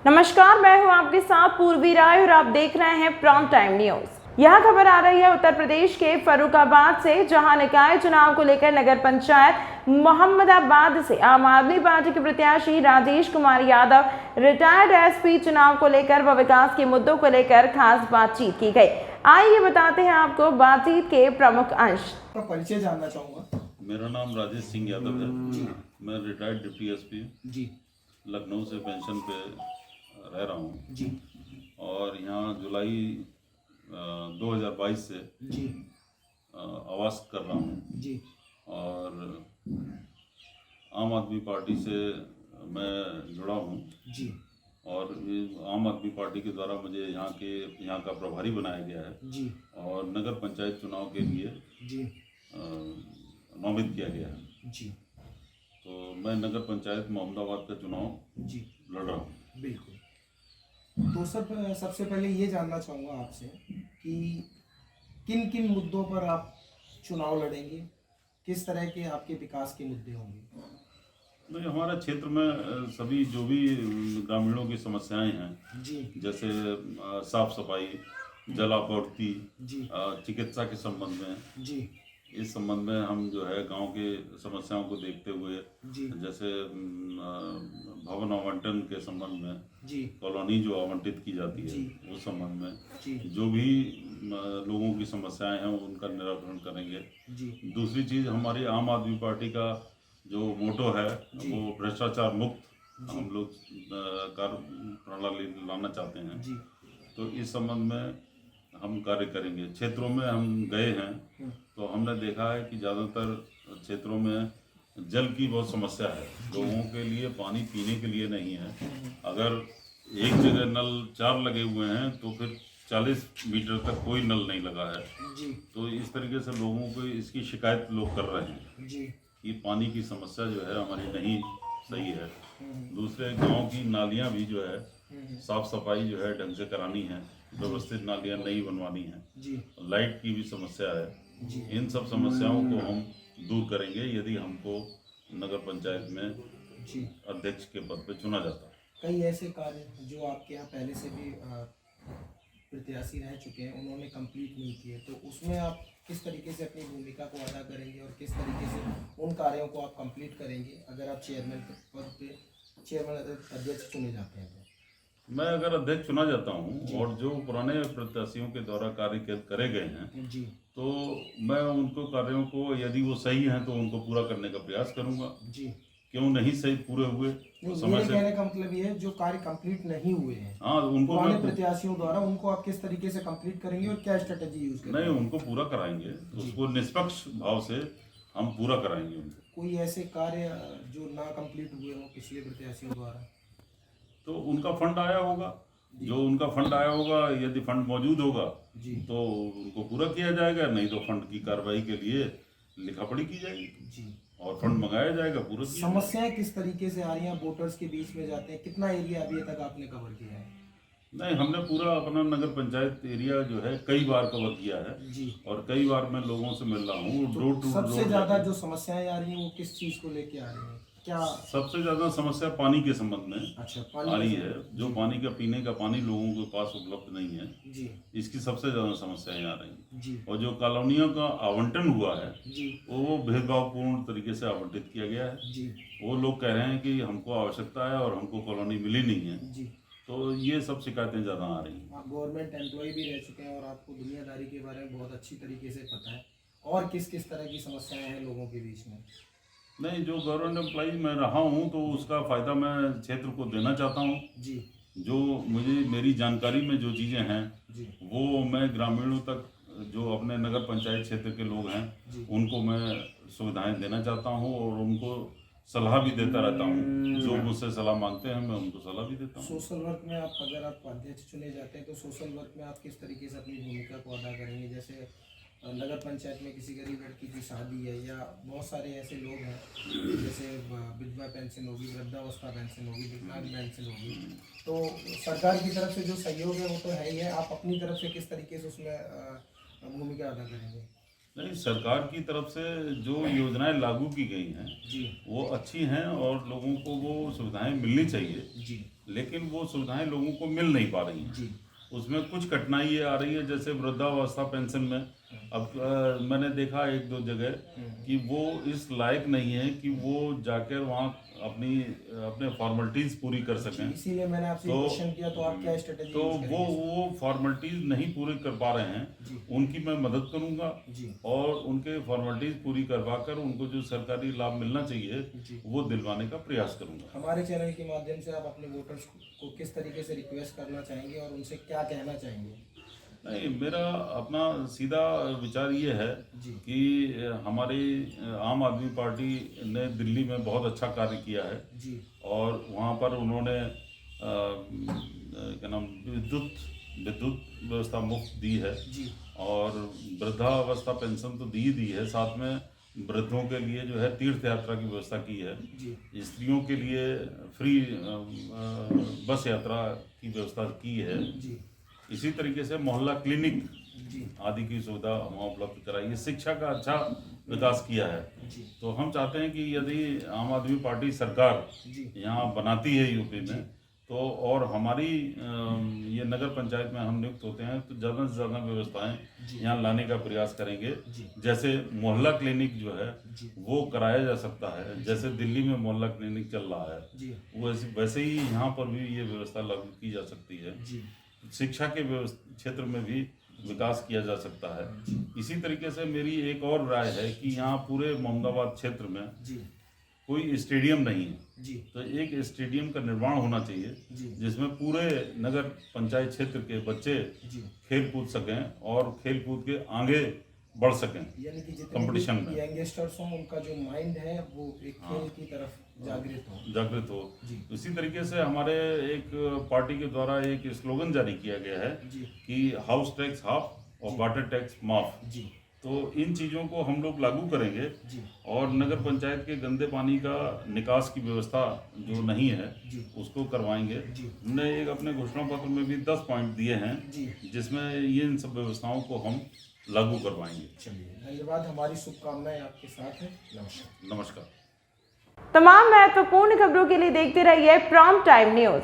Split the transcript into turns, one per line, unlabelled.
नमस्कार, मैं हूं आपके साथ पूर्वी राय और आप देख रहे हैं प्राइम टाइम न्यूज। यह खबर आ रही है उत्तर प्रदेश के फर्रुखाबाद से, जहां निकाय चुनाव को लेकर नगर पंचायत मोहम्मदाबाद से आम आदमी पार्टी के प्रत्याशी राजेश कुमार यादव रिटायर्ड एसपी चुनाव को लेकर व विकास के मुद्दों को लेकर खास बातचीत की गई। आइए बताते हैं आपको बातचीत के प्रमुख अंश।
परिचय जानना चाहूँगा।
मेरा नाम राजेश सिंह यादव है। मैं रिटायर्ड डिप्टी एसपी
जी
लखनऊ से पेंशन पे रह रहा हूँ
जी
और यहाँ जुलाई 2022 से
जी
आवास कर रहा हूँ
जी
और आम आदमी पार्टी से मैं जुड़ा हूँ
जी
और ये आम आदमी पार्टी के द्वारा मुझे यहाँ का प्रभारी बनाया गया है
जी
और नगर पंचायत चुनाव के लिए
जी
नामित किया गया है।
जी
तो मैं नगर पंचायत मोहम्मदाबाद का चुनाव
जी
लड़ रहा हूँ।
बिल्कुल। तो सबसे पहले ये जानना चाहूँगा आपसे कि किन किन मुद्दों पर आप चुनाव लड़ेंगे, किस तरह के आपके विकास के मुद्दे होंगे?
नहीं, हमारे क्षेत्र में सभी जो भी ग्रामीणों की समस्याएं हैं
जी
जैसे साफ सफाई, जल आपूर्ति,
जी
चिकित्सा के संबंध में,
जी
इस संबंध में हम जो है गांव के समस्याओं को देखते हुए
जी
जैसे भवन आवंटन के संबंध में,
जी
कॉलोनी जो आवंटित की जाती
जी
है उस संबंध में
जी
जो भी लोगों की समस्याएं हैं उनका निराकरण करेंगे।
जी
दूसरी चीज़, हमारी आम आदमी पार्टी का जो मोटो है वो भ्रष्टाचार मुक्त हम लोग कार्य प्रणाली लाना चाहते हैं।
जी
तो इस संबंध में हम कार्य करेंगे। क्षेत्रों में हम गए हैं तो हमने देखा है कि ज़्यादातर क्षेत्रों में जल की बहुत समस्या है। लोगों के लिए पानी पीने के लिए नहीं है। अगर एक जगह नल 4 लगे हुए हैं तो फिर 40 मीटर तक कोई नल नहीं लगा है।
जी
तो इस तरीके से लोगों को इसकी शिकायत लोग कर रहे हैं
जी
कि पानी की समस्या जो है हमारी नहीं सही है। दूसरे गांव की नालियां भी जो है साफ सफाई जो है ढंग से करानी है, व्यवस्थित नालियां नहीं बनवानी है।
जी
लाइट की भी समस्या है।
जी
इन सब समस्याओं को हम दूर करेंगे यदि हमको नगर पंचायत में
जी
अध्यक्ष के पद पर चुना जाता है।
कई ऐसे कार्य जो आपके यहाँ पहले से भी प्रत्याशी रह चुके हैं, उन्होंने कंप्लीट नहीं किए, तो उसमें आप किस तरीके से अपनी भूमिका को अदा करेंगे और किस तरीके से उन कार्यों को आप कंप्लीट करेंगे अगर आप चेयरमैन के पद पे अध्यक्ष चुने जाते हैं?
मैं अगर अध्यक्ष चुना जाता हूँ और जो पुराने प्रत्याशियों के द्वारा कार्य करे गए हैं
जी
तो मैं उनको कार्यों को, यदि वो सही हैं तो उनको पूरा करने का प्रयास करूंगा।
जी
क्यों नहीं सही पूरे हुए तो समय से
कहने का मतलब ये है जो कार्य कंप्लीट नहीं हुए हैं
हाँ उनको
पुराने प्रत्याशियों द्वारा, उनको आप किस तरीके से कंप्लीट करेंगे और क्या स्ट्रेटेजी यूज करेंगे?
नहीं, उनको पूरा कराएंगे, उसको निष्पक्ष भाव से हम पूरा कराएंगे उनको।
कोई ऐसे कार्य जो ना कंप्लीट हुए हो पिछले प्रत्याशियों द्वारा?
तो उनका फंड आया होगा, जो उनका फंड आया होगा, यदि फंड मौजूद होगा
जी
तो उनको पूरा किया जाएगा, नहीं तो फंड की कार्रवाई के लिए लिखापड़ी की जाएगी
जी
और फंड मंगाया जाएगा, पूरा किया जाएगा।
समस्याएं किस तरीके से आ रही हैं? वोटर्स के बीच में जाते हैं, कितना एरिया अभी तक आपने कवर किया है?
नहीं, हमने पूरा अपना नगर पंचायत एरिया जो है कई बार कवर किया है
जी
और कई बार मैं लोगों से मिल रहा हूँ। डोर टू
सबसे ज्यादा जो समस्याएं आ रही हैं वो किस चीज को लेके आ रही हैं? क्या
सबसे ज्यादा समस्या पानी के संबंध में
अच्छा
आ रही है। जो पानी का पीने का पानी लोगों के पास उपलब्ध नहीं है,
जी
इसकी सबसे ज्यादा समस्याएं आ रही हैं।
जी
और जो कॉलोनियों का आवंटन हुआ है
जी
वो भेदभावपूर्ण तरीके से आवंटित किया गया है।
जी
वो लोग कह रहे हैं कि हमको आवश्यकता है और हमको कॉलोनी मिली नहीं है।
जी
तो ये सब शिकायतें ज़्यादा आ रही हैं।
आप गवर्नमेंट एम्प्लॉय भी रह चुके हैं और आपको दुनियादारी के बारे में बहुत अच्छी तरीके से पता है। और किस किस तरह की समस्याएं हैं लोगों के बीच में?
नहीं, जो गवर्नमेंट एम्प्लॉई मैं रहा हूँ तो उसका फ़ायदा मैं क्षेत्र को देना चाहता हूँ।
जी
जो मुझे मेरी जानकारी में जो चीज़ें हैं
जी
वो मैं ग्रामीणों तक, जो अपने नगर पंचायत क्षेत्र के लोग हैं
जी
उनको मैं सुविधाएं देना चाहता हूँ और उनको सलाह भी देता रहता हूँ। जो मुझसे सलाह मांगते हैं मैं उनको सलाह भी देता हूँ।
सोशल वर्क में आप अगर आप अध्यक्ष चुने जाते हैं तो सोशल वर्क में आप किस तरीके से अपनी भूमिका को अदा करेंगे? जैसे नगर पंचायत में किसी गरीब लड़की की शादी है या बहुत सारे ऐसे लोग हैं जैसे विधवा पेंशन होगी, वृद्धावस्था पेंशन होगी, दिव्यांग पेंशन होगी, तो सरकार की तरफ से जो सहयोग है वो तो है ही है, आप अपनी तरफ से किस तरीके से उसमें भूमिका अदा करेंगे?
नहीं, सरकार की तरफ से जो योजनाएं लागू की गई हैं
जी
वो अच्छी हैं और लोगों को वो सुविधाएं मिलनी चाहिए।
जी
लेकिन वो सुविधाएं लोगों को मिल नहीं पा रही हैं।
जी
उसमें कुछ कठिनाई ये आ रही है, जैसे वृद्धावस्था पेंशन में अब मैंने देखा एक दो जगह कि वो इस लायक नहीं है कि वो जाकर वहाँ अपने फॉर्मेलिटीज पूरी कर सकें।
इसीलिए मैंने आपसे
तो-
क्वेश्चन किया, तो आप क्या स्ट्रेटेजी
तो वो फॉर्मेलिटीज नहीं पूरी कर पा रहे हैं, उनकी मैं मदद करूंगा
जी
और उनके फॉर्मेलिटीज पूरी करवा कर उनको जो सरकारी लाभ मिलना चाहिए
जी
वो दिलवाने का प्रयास करूंगा।
हमारे चैनल के माध्यम से आप अपने वोटर्स को किस तरीके से रिक्वेस्ट करना चाहेंगे और उनसे क्या कहना चाहेंगे?
नहीं, मेरा अपना सीधा विचार ये है
जी
कि हमारी आम आदमी पार्टी ने दिल्ली में बहुत अच्छा कार्य किया है
जी
और वहाँ पर उन्होंने क्या नाम विद्युत व्यवस्था मुफ्त दी है
जी
और वृद्धावस्था पेंशन तो दी है, साथ में वृद्धों के लिए जो है तीर्थ यात्रा की व्यवस्था की है।
जी
स्त्रियों के लिए फ्री बस यात्रा की व्यवस्था की है।
जी
इसी तरीके से मोहल्ला क्लिनिक
जी
आदि की सुविधा वहाँ उपलब्ध कराई है। शिक्षा का अच्छा विकास किया है।
जी
तो हम चाहते हैं कि यदि आम आदमी पार्टी सरकार
जी
यहाँ बनाती है यूपी में, तो और हमारी ये नगर पंचायत में हम नियुक्त होते हैं तो ज़्यादा से ज़्यादा व्यवस्थाएं यहाँ लाने का प्रयास करेंगे।
जी
जैसे मोहल्ला क्लिनिक जो है
जी
वो कराया जा सकता है, जैसे दिल्ली में मोहल्ला क्लिनिक चल रहा है
जी
वैसे ही यहाँ पर भी ये व्यवस्था लागू की जा सकती है।
जी
शिक्षा के क्षेत्र में भी विकास किया जा सकता है। इसी तरीके से मेरी एक और राय है कि यहाँ पूरे मोहम्मदाबाद क्षेत्र में
जी
कोई स्टेडियम नहीं है,
जी
तो एक स्टेडियम का निर्माण होना चाहिए
जी
जिसमें पूरे नगर पंचायत क्षेत्र के बच्चे
जी
खेल कूद सकें और खेल कूद के आगे बढ़ सकें।
यानी कि
कंपटीशन
जितने
में
यंगस्टर्स हों उनका जो माइंड है वो एक खेल की तरफ जागृत हो।
जी। इसी तरीके से हमारे एक पार्टी के द्वारा एक स्लोगन जारी किया गया है
जी
कि हाउस टैक्स हाफ और वाटर टैक्स माफ।
जी
तो इन चीज़ों को हम लोग लागू करेंगे
जी
और नगर पंचायत के गंदे पानी का निकास की व्यवस्था जो नहीं है
जी
उसको करवाएंगे।
जी
हमने एक अपने घोषणा पत्र में भी 10 पॉइंट दिए हैं
जी
जिसमें ये इन सब व्यवस्थाओं को हम लागू करवाएंगे।
चलिए, धन्यवाद। हमारी शुभकामनाएं आपके साथ हैं। नमस्कार।
नमस्कार।
तमाम महत्वपूर्ण खबरों के लिए देखते रहिए प्राइम टाइम न्यूज।